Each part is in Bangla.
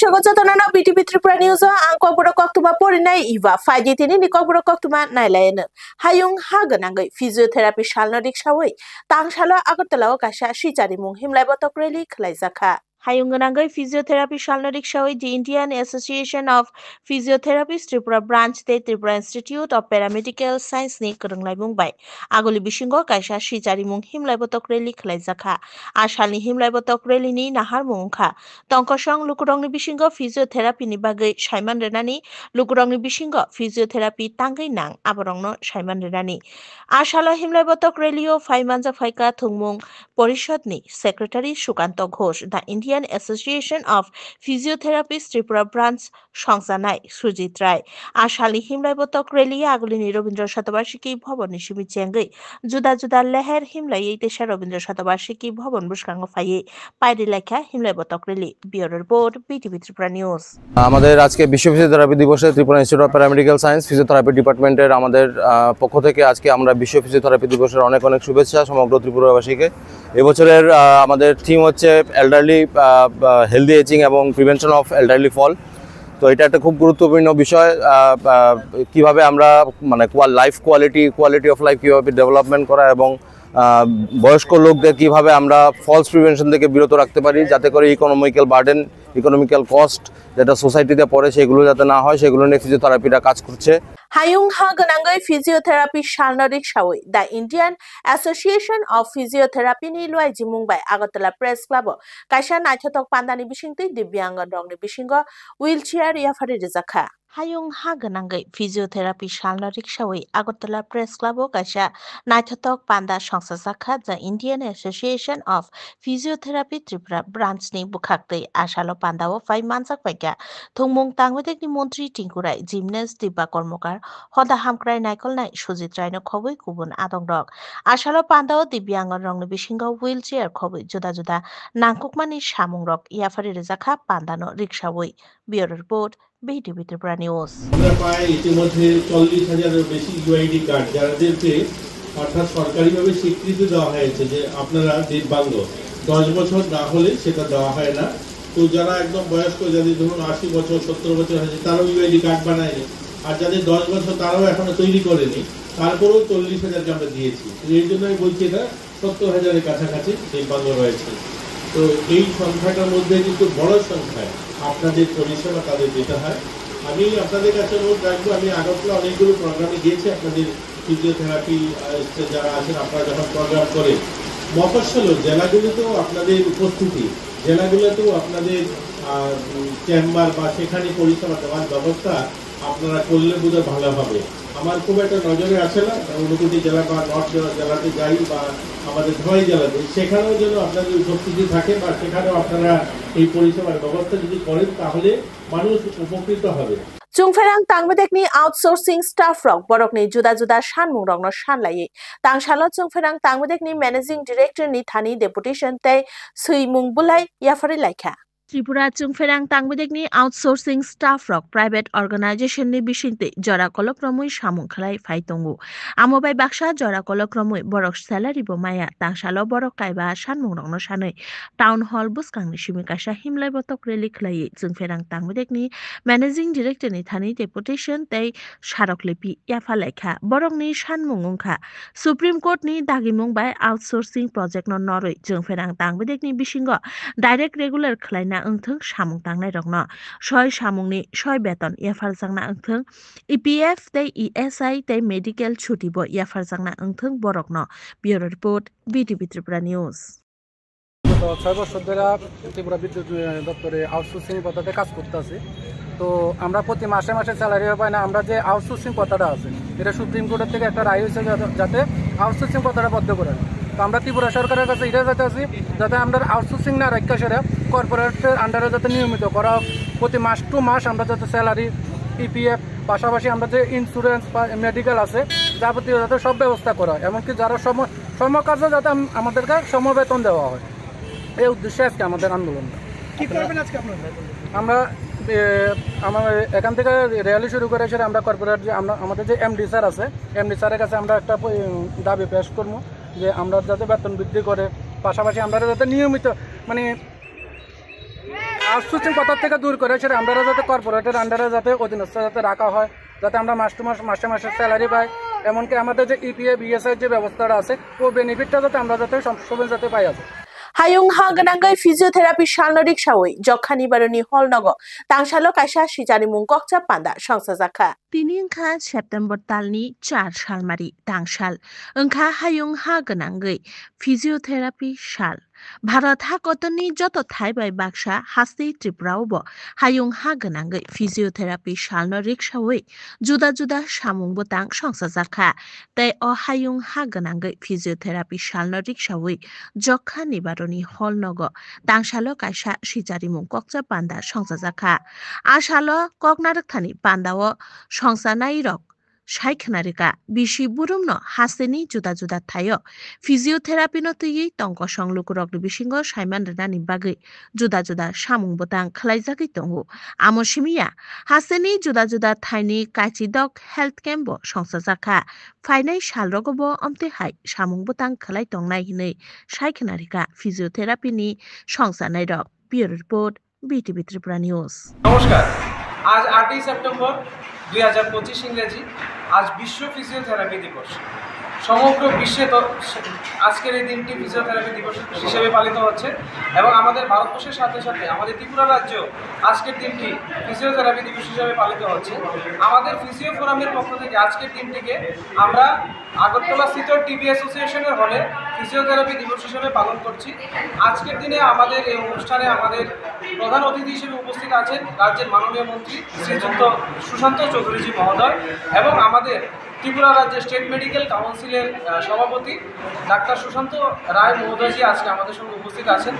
Syagototono BTV Tripura News ang kokboro koktuma porinai iwa faji tini ni kokboro koktuma nailayan hayung haganangai physiotherapy shalno diksawai tangsalo agartala kasha shijari mung himlai botok rally khlaijaka hayung ganangai physiotherapy shalno diksawai the Indian Association of Physiotherapists Tripura branch te Tripura Institute of Paramedical Science ni kerunglai mungbai agoli bisingo kasha shijari mung himlai botok rally khlaijaka asalni himlai botok rally ni nahar mungkha tongkosong lukurongni bisingo physiotherapy ni bagai saiman renani lukurongni bisingo physiotherapy tangai nang aborongno saiman renani asalo himlai botok rally o faimanja faika thungmung porishod ni secretary Sukanto Ghosh the Indian Association of Physiotherapists Tripura branch সংজানাই সুজিত রায় আশালি হিমলাই বতক রেলি আগলিনি রবীন্দ্র শতবার্ষিকী ভবন নিশিমি চেঙ্গই জুদা জুদা লেহের হিমলাই এই দেশের রবীন্দ্র শতবার্ষিকী ভবন বুসকাঙ্গ ফাইয়ে পাইরি লেখা হিমলাই বতক রেলি bureau report BTV Tripura news আমাদের আজকে বিশ্ব ফিজিওথেরাপি দিবসে Tripura institute of paramedical science physiotherapy ডিপার্টমেন্টের আমাদের পক্ষ থেকে আজকে আমরা বিশ্ব ফিজিওথেরাপি দিবসের অনেক অনেক শুভেচ্ছা সমগ্র ত্রিপুরাবাসীকে এবছরের আমাদের থিম হচ্ছে এল্ডারলি হেলদি এজিং এবং প্রিভেনশন অফ এল্ডারলি ফল তো এটা একটা খুব গুরুত্বপূর্ণ বিষয় কিভাবে আমরা মানে লাইফ কোয়ালিটি অফ লাইফ কিভাবে ডেভেলপমেন্ট করা এবং বয়স্ক লোকদের কিভাবে আমরা ফলস প্রিভেনশন থেকে বিরত রাখতে পারি যাতে করে ইকোনমিক্যাল বার্ডেন ইকোনমিক্যাল কস্ট যেটা সোসাইটিতে পড়ে সেগুলো যাতে না হয় সেগুলো নিয়ে ফিজিওথেরাপিটা কাজ করছে hayung ha ganangai physiotherapy shalnorik shawai the Indian Association of Physiotherapy ni luai jimungbai Agartala Press Club kaisa naithotok pandani bisingtui divyang dongni bisingo wheelchair yafari rizakha hayung ha ganangai physiotherapy shalnorik shawai Agartala Press Club kaisa naithotok panda songsajaka the Indian Association of Physiotherapy Tripura branch ni bukhaktui asalo pandao fai manjak paika thungmung tangwedekni মন্ত্রী টিঙ্কুরাই জিমনেস্ট দিব্যা কর্মকার হদা হামক্রাই নাইকল নাই সুজিত রায়নো খবই গুবুন আদং রক আসালো পান্দাও দিব্যাঙ্গন রংনি বিসিঙ্গ হুইল চেয়ার খবই জুদা জুদা নাংকুকমানি সামুং রক ইয়াফারি রেজাখা পান্দানো রিক্সাবই bureau report BTV Tripura news আমরা প্রায় ইতিমধ্যে 40,000-এর বেশি ইউআইডি কার্ড যাদেরকে অর্থাৎ সরকারিভাবে স্বীকৃতি দেওয়া হয়েছে যে আপনারা দিব্যাঙ্গ 10 বছর না হলে সেটা দেওয়া হয় না তো যারা একদম বয়স্ক যাদের ধরুন 80 বছর 70 বছর হয়েছে তারাও ইউআইডি কার্ড বানায়নি আর যাদের 10 বছর তারাও এখনো তৈরি করেনি তারপরেও 40,000কে আমরা দিয়েছি এই জন্য আমি বলছি এটা 70,000-এর কাছাকাছি দিব্যাঙ্গ রয়েছে তো এই সংখ্যাটার মধ্যে কিন্তু বড় সংখ্যায় আপনাদের পরিষেবা তাদের দিতে হয় আমি আপনাদের কাছে অনুরোধ রাখবো আমি আগরতলা অনেকগুলো প্রোগ্রামে গিয়েছি আপনাদের ফিজিওথেরাপি যারা আছেন আপনারা যখন প্রোগ্রাম করেন মফস্বল জেলাগুলোতেও আপনাদের উপস্থিতি জেলাগুলোতেও আপনাদের চেম্বার বা সেখানে পরিষেবা দেওয়ার ব্যবস্থা আপনারা করলে বোধহয় ভালো হবে আমার খুব একটা নজরে আসে না ঊনকোটি জেলা বা নর্থ জেলাতে যাই বা আমাদের ধলাই জেলাতে সেখানেও যেন আপনাদের উপস্থিতি থাকে বা সেখানেও আপনারা এই পরিষেবার ব্যবস্থা যদি করেন তাহলে মানুষ উপকৃত হবে Chungferang tangmedekni outsourcing staff rok borokni juda juda shanmung rokno shanlai tangsalo chungferang tangmedekni managing director ni thani deputation tei suimung bulai yafari laikha Tripura Chungferang tangmedekni outsourcing staff rok private organization ni bisingte jora kolokromui samung khlai phaitongu amobai baksa jora kolokromui borok salary bo maya tangsalo borok kaiba sanmung rokno sanoi town hall buskangni simikasa himlai botok rally khlai Chungferang tangmedekni managing director ni thani deputation tei saroklepi yafa laikha borokni sanmung ungkha Supreme Court ni dagimung bai outsourcing project no noroi Chungferang tangmedekni bisingo direct regular khlaina angthung samung tangnai rokno soi samungni soi beton yafar jangna angthung EPF tei ESI tei medical chuti bo yafar jangna angthung borokno bureau report BTV Tripura News 6 বছর ধরে ত্রিপুরা বিদ্যুৎ দপ্তরে আউটসোর্সিং পদ্ধতিতে কাজ করতেছি তো আমরা প্রতি মাসে মাসে স্যালারি পাই না আমরা যে আউটসোর্সিং কথাটা আছে এটা সুপ্রিম কোর্টের থেকে একটা রায় হয়েছে যাতে আউটসোর্সিং কথাটা বন্ধ করে তো আমরা ত্রিপুরা সরকারের কাছে এটা যাতে আছি যাতে আমরা আউটসোর্সিং না রাখা সেটা কর্পোরেটের আন্ডারে যাতে নিয়মিত করা প্রতি মাস টু মাস আমরা যাতে স্যালারি ইপিএফ পাশাপাশি আমরা যে ইন্স্যুরেন্স বা মেডিকেল আছে যাবতীয় যাতে সব ব্যবস্থা করা হয় এমনকি যারা সমকাজে যাতে আমাদেরকে সমবেতন দেওয়া হয় এই উদ্দেশ্যে আজকে আমাদের আন্দোলন কি করবেন আজকে আপনারা আমরা আমার এখান থেকে র্যালি শুরু করে সেটা আমরা কর্পোরেট যে আমরা আমাদের যে এমডি স্যার আছে এমডি স্যারের কাছে আমরা একটা দাবি পেশ করবো যে আমরা যাতে বেতন বৃদ্ধি করে, পাশাপাশি আমরা যাতে নিয়মিত মানে আউটসোর্সিং কথা থেকে দূর করে সেটা আমরা যাতে কর্পোরেটের আন্ডারে যাতে অধীনস্থ যাতে রাখা হয়, যাতে আমরা মাস টু মাস মাসে মাসে স্যালারি পাই, এমনকি আমাদের যে ইপিএ বিএসআই যে ব্যবস্থাটা আছে ও বেনিফিটটা যাতে আমরা যাতে সবসময় যাতে পাই আছে। হায়ুং হা গনাঙ্গৈ ফিজিওথেরাপি শালনরিক সাওই যক্ষানি বারনি হলনগ তাংসালো কাইসা সিজানি মুং ককচা পান্ডা সংসা জাখা তিনি ওংখা সেপ্টেম্বর तालनि 4 सालमारि तांसाल ओंखा हायुं हा गनांगै फिजियोथेरापि साल भारत हाकतनि जत थाइबाय बाक्सा हास्ति त्रिपुरावबो हायुं हा गनांगै फिजियोथेरापि सालनो रिक्सावै जुदा जुदा सामुं बोतां संसा जाखा तै अ हायुं हा गनांगै फिजियोथेरापि सालनो रिक्सावै जखा निबारनि हलनग तांसालो काइसा सिजारि मुं ककचा पान्दा संसा जाखा आसालो ककनारक थानि पान्दाव সংসা নাইরক সাইখনারিকা বিশি বুরুমন হাসেনি जुदा जुदा थायो फिजियोथेरापिनो तुयै तंक संलुकुरक बिसिंग साइमान रनानि बागै जुदा जुदा सामुं बोतां खलाइजागै दंगो आमसिमिया हासेनि जुदा जुदा थाइनि काचिदक हेल्थ कैम्प संसा जाखा फाइनाय सालरगबो अमते हाय सामुं बोतां खलाइ तंनाय हिनै साइखनारिका फिजियोथेरापिनि সংসা नाइरक bureau report BTV Tripura news. नमस्कार, आज 8 सेप्टेम्बर 2025 ইংরেজি আজ বিশ্ব ফিজিওথেরাপি দিবস। সমগ্র বিশ্বে আজকের এই দিনটি ফিজিওথেরাপি দিবস হিসেবে পালিত হচ্ছে এবং আমাদের ভারতবর্ষের সাথে সাথে আমাদের ত্রিপুরা রাজ্য আজকের দিনটি ফিজিওথেরাপি দিবস হিসেবে পালিত হচ্ছে। আমাদের ফিজিও ফোরামের পক্ষ থেকে আজকের দিনটিকে আমরা আগরতলা স্থিত টিবি অ্যাসোসিয়েশনের হলে ফিজিওথেরাপি দিবস হিসেবে পালন করছি। আজকের দিনে আমাদের এই অনুষ্ঠানে আমাদের প্রধান অতিথি হিসেবে উপস্থিত আছেন রাজ্যের মাননীয় মন্ত্রী শ্রীযুক্ত সুশান্ত চৌধুরীজি মহোদয় এবং আমাদের ত্রিপুরা রাজ্যের স্টেট মেডিকেল কাউন্সিলের সভাপতি ডাক্তার সুশান্ত রায় মহোদয়জি আজকে আমাদের সঙ্গে উপস্থিত আছেন।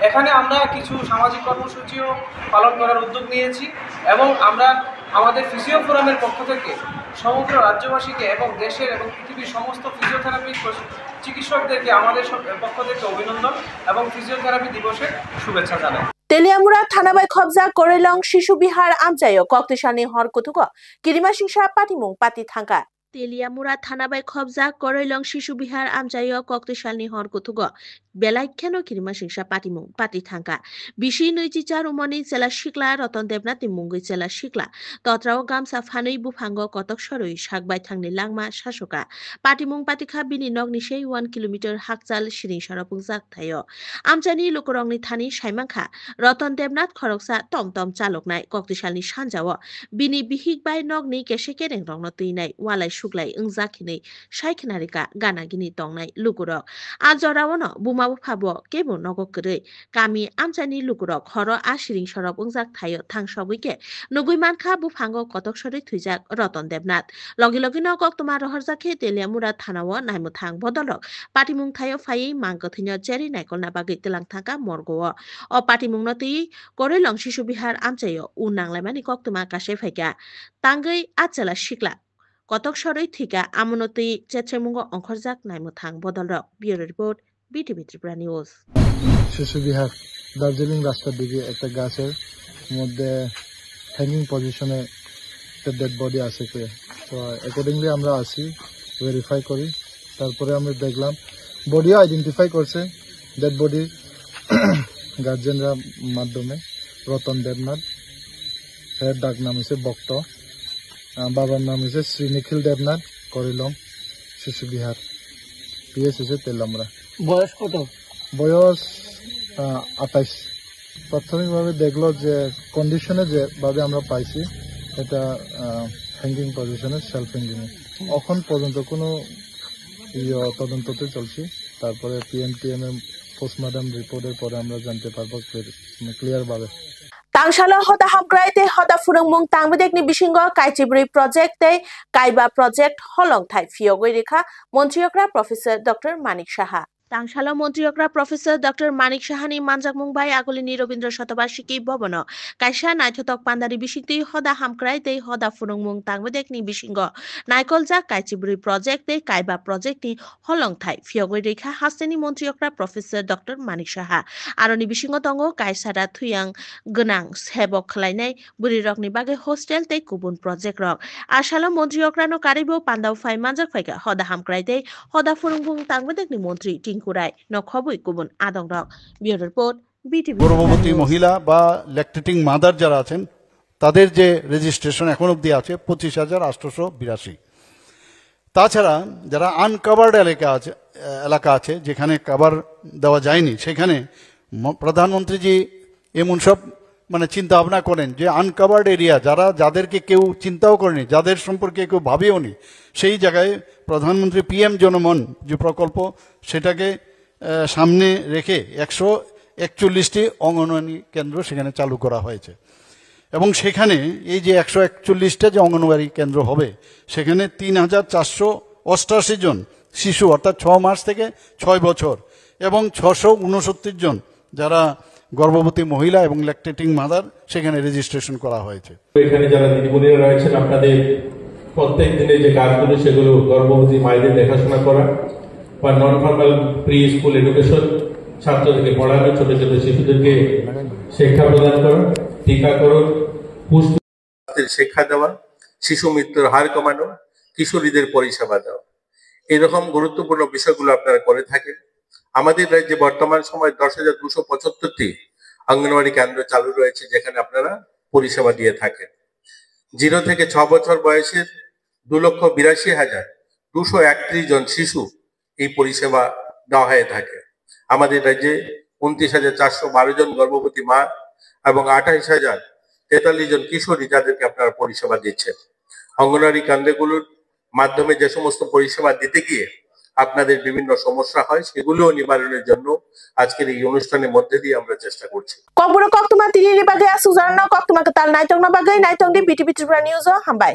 এখানে আমরা কিছু সামাজিক কর্মসূচিও পালন করার উদ্যোগ নিয়েছি এবং আমরা আমাদের ফিজিও ফোরামের পক্ষ থেকে সমগ্র রাজ্যবাসীকে এবং দেশের এবং পৃথিবীর সমস্ত ফিজিওথেরাপি চিকিৎসকদেরকে আমাদের পক্ষ থেকে অভিনন্দন এবং ফিজিওথেরাপি দিবসের শুভেচ্ছা জানাই। তেলিয়ামুড়া থানাবাই খবজা করেলং শিশু বিহার আমচায় কক্তেশানি হর কুতুক কিরিমা সিংসা পাটিমুং পাতি থাঙ্কা তেলিয়ামুড়া থানাবাই খবজা করেলং শিশু বিহার আমচায় কক্তেশানি হর কুতুক বেলাইখ্যানো কিরিমা সিংসা পাটিমুং পাতি থাঙ্কা বিশি নৈচিচার উমনি জেলা শিকলা রতন দেবনাথ মুঙ্গৈ জেলা শিকলা তত্রাও গামসা ফাनै বুফাঙ্গ কতক সরই সাকবাই থাংনি লাংমা শাসকা পাটিমুং পাতিখা বিনি নগनिसे 1 किलोमिटर हाकचाल सिरिं सरपुं जाक थायो আমচানি लोकरंनि थानि साइमांखा रतन देबनाथ खरकसा टमटम चालकनाय कक्तिसालनि सानजाव बिनि बिहिकबाय नगनि केसे केरें रंनो तुइनाय वालाय सुग्लाय ओंजाखिनै साइखनारिका गानागिनि तंनाय लुकुरक आजरावनो बुमाबो फाबो केबो नगकरै गामि আমচাनि लुकुरक हर आसिरिं सरप ओंजाक थायो थांसबैके नुगुइमानखा बुफांग कतक सरै थुइजाक रतन देबनाथ लगे लगे न कक्तमा रहरजाखे तेलियामुरा थानाव नायमुथां बदलक पाटिमुं थायो फायै मांगथैनो जेरि नायकलना बागै तेलां थांका मरगो अ पाटिमुं नतै करेलं शिशु बिहार আমচাयो उ नांलायमानि कक्तमा कासे फायका तांगै आचला शिकला कतक सरै थैका आमनतै चेचेमुंग अंखरजाक नायमुथां बदलक bureau report BTV Tripura news. Shishu Bihar Darjeeling রাস্তার দিকে একটা গাছের মধ্যে হ্যাঙ্গিং পজিশনে একটা ডেড বডি আছে তো অ্যাকর্ডিংলি আমরা আসি ভেরিফাই করি তারপরে আমরা দেখলাম বডিও আইডেন্টিফাই করছে ডেড বডি গার্জেনরা মাধ্যমে রতন দেবনাথ এর ডাক নাম হচ্ছে ভক্ত বাবার নাম হচ্ছে শ্রী নিখিল দেবনাথ করিলং শিশু বিহার পিএস হচ্ছে তেলামরা। বয়স কত? বয়স 28। প্রাথমিকভাবে দেখলো যে কন্ডিশনে যেভাবে আমরা পাইছি এটা হ্যাঙ্গিং পজিশনে সেলফ হ্যাঙ্গিং এখন পর্যন্ত কোনো তদন্ততে চলছে তারপরে পিএমটিএম এর পোস্টমর্টম রিপোর্টের পরে আমরা জানতে পারবো ক্লিয়ার ভাবে। तांसाला हदा हामग्राइते हदा फुरंमुं तांबदेकनि बिसिंग काइचिब्रै प्रोजेक्ट काइबा प्रोजेक्ट हलं थाइ फियोगै रेखा मन्त्रियक्रा professor doctor Manik Saha Tangshalo Montriokra Professor Dr. Manik Shahani Manjak Mumbai Agolini Robindra Shotobashiki Bobono Kaisha Naitotok Pandari Bishikti Hoda Hamkrai Dei Hoda Furungmung Tangwedekni Bishingo Naikolja Kaitiburi Project Dei Kaiba Project Ni Holong Thai Fiogwe Rekha Hasteni Montriokra Professor Dr. Manik Shaha Aroni Bishingo Tongo Kaisara Thuyang Gunang Sebok Khlainai Buri Rokni Bage Hostel Dei Kubun Project Rok Ashalo Montriokra no Karibo Pandau Fai Manjak Faika Hoda Hamkrai Dei Hoda Furungmung Tangwedekni Montri Kurai no খবই কুবন আদং রক ব্যুরো রিপোর্ট বিটিভি গর্ভবতী মহিলা বা ল্যাকটেটিং মাদার যারা আছেন তাদের যে রেজিস্ট্রেশন এখন অবধি আছে 25,882 তাছাড়া যারা আনকভার্ড এলাকা আছে যেখানে কভার দেওয়া যায়নি সেখানে প্রধানমন্ত্রীজি এমন সব চিন্তা ভাবনা করেন যে আনকভার্ড এরিয়া যাদেরকে কেউ চিন্তাও করেনি যাদের সম্পর্কে কেউ ভাবেওনি সেই জায়গায় প্রধানমন্ত্রী পিএম জনমন যে প্রকল্প সেটাকে সামনে রেখে 141টি অঙ্গনওয়াড়ি কেন্দ্র সেখানে চালু করা হয়েছে এবং সেখানে এই যে 141টা যে অঙ্গনওয়াড়ি কেন্দ্র হবে সেখানে 3,488 জন শিশু অর্থাৎ 6 মাস থেকে 6 বছর এবং 669 জন যারা গর্ভবতী মহিলা এবং ল্যাকটেটিং মাদার সেখানে রেজিস্ট্রেশন করা হয়েছে। এখানে যারা দিদিমণিরা রয়েছেন আপনাদের প্রত্যেক দিনের যে কাজগুলো সেগুলো গর্ভবতী মায়েদের দেখাশোনা করা বা non formal pre school education ছাত্রদেরকে পড়ানো ছোট ছোট শিশুদেরকে শিক্ষা প্রদান করা টিকাকরণ পুষ্টির শিক্ষা দেওয়া শিশু মৃত্যুর হার কমানো কিশোরীদের পরিষেবা দেওয়া এরকম গুরুত্বপূর্ণ বিষয়গুলো আপনারা করে থাকেন। আমাদের রাজ্যে বর্তমান সময় 10,275টি অঙ্গনওয়াড়ি কেন্দ্র চালু রয়েছে যেখানে আপনারা পরিষেবা দিয়ে থাকেন। 0 থেকে 6 বছর বয়সের 2,82,231 জন শিশু এই পরিষেবা দেওয়া হয়ে থাকে। আমাদের রাজ্যে 29,412 জন গর্ভবতী মা এবং 28,043 জন কিশোরী যাদেরকে আপনারা পরিষেবা দিচ্ছেন। অঙ্গনওয়াড়ি কেন্দ্রগুলোর মাধ্যমে যে সমস্ত পরিষেবা দিতে গিয়ে আপনাদের বিভিন্ন সমস্যা হয় সেগুলো নিবারণের জন্য আজকের এই অনুষ্ঠানের মধ্যে দিয়ে আমরা চেষ্টা করছি। ককবুরো ককতুমা তিনি বাগে সুজানা ককতুমা কাতাল নাইতং না বাগে নাইতং দি বিটিভি ত্রিপুরা নিউজ হামবাই।